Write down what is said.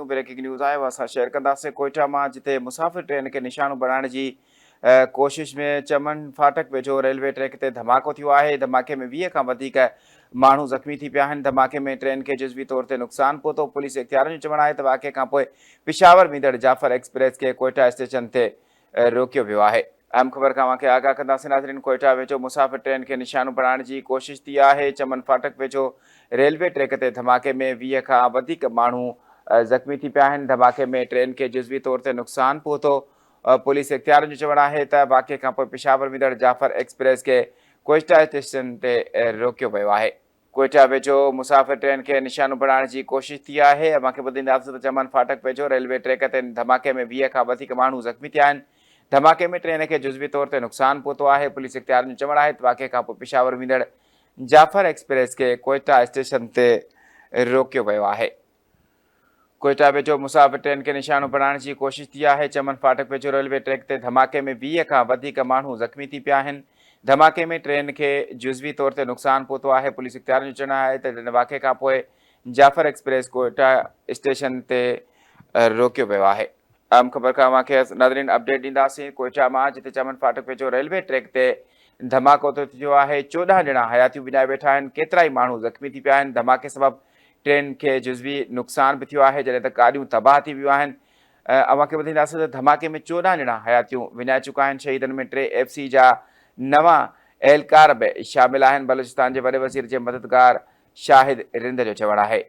New breaking news आयो असां share कंदासीं कोयटा मां जिते मुसाफ़िर ट्रेन खे निशानो बनाइण जी कोशिश में चमन फाटक वेझो रेलवे ट्रैक ते धमाको थियो आहे। धमाके में 20 खां वधीक माण्हू ज़ख़्मी थी पिया आहिनि। धमाके में ट्रेन खे जुज़वी तौर ते नुक़सानु पहुतो। पुलिस इख़्तियारनि जो चवणु आहे त वाक़िए खां पोइ पिशावर वेंदड़ जाफ़र एक्सप्रेस खे कोयटा स्टेशन ते रोकियो वियो आहे। अहम ख़बर खां वाक़िए आगाह कंदासीं नाज़रीन। कोयटा वेझो मुसाफ़िर ट्रेन खे निशानो बनाइण जी कोशिश थी आहे। चमन फाटक वेझो रेलवे ट्रैक ते धमाके में 20 खां वधीक माण्हू ज़ख़्मी थी पिया आहिनि। धमाके में ट्रेन खे जुज़वी तौर ते नुक़सानु पहुतो। पुलिस इख़्तियारनि जो चवणु आहे त वाक़िए खां पोइ पिशावर वेंदड़ जाफ़र एक्सप्रेस खे कोयटा स्टेशन ते रोकियो वियो आहे। कोयटा वेझो मुसाफ़िर ट्रेन खे निशानो बनाइण जी कोशिश थी आहे। असांखे ॿुधाईंदासीं त चमन फाटक वेझो रेलवे ट्रैक ते धमाके में 20 खां वधीक माण्हू ज़ख़्मी थिया आहिनि। धमाके में ट्रेन खे जुज़वी तौर ते नुक़सानु पहुतो आहे। पुलिस इख़्तियारनि जो चवणु आहे त वाक़िए खां पोइ पिशावर वेंदड़ जाफ़र एक्सप्रेस खे कोयटा स्टेशन ते रोकियो वियो आहे। कोयटा वेझो मुसाफ़िर ट्रेन खे निशानो बनाइण जी कोशिश थी आहे। चमन फाटक वेझो रेलवे ट्रैक ते धमाके में 20 खां वधीक माण्हू ज़ख़्मी थी पिया आहिनि। धमाके में ट्रेन खे जुज़वी तौर ते नुक़सानु पहुतो आहे। पुलिस इख़्तियारनि जो चवणु आहे त हिन वाक़िए खां पोइ जाफ़र एक्सप्रेस कोयटा स्टेशन ते रोकियो वियो आहे। अहम ख़बर खां वाक़िए नाज़रीन अपडेट ॾींदासीं कोयटा मां जिते चमन फाटक वेझो रेलवे ट्रैक ते धमाको थियो आहे। 14 ॼणा हयातियूं विञाए वेठा आहिनि। केतिरा ई माण्हू ज़ख़्मी थी पिया आहिनि। धमाके सबबु ट्रेन खे जुज़वी नुक़सानु बि थियो आहे जॾहिं त गाॾियूं तबाह थी वियूं आहिनि। अव्हांखे ॿुधाईंदासीं त धमाके में 14 ॼणा हयातियूं विञाए चुका आहिनि। शहीदनि में 3 FC जा नवां एहलकार बि शामिल आहिनि। बलूचिस्तान जे वॾे वज़ीर जे मददगार शाहिद रिंद जो चवणु आहे।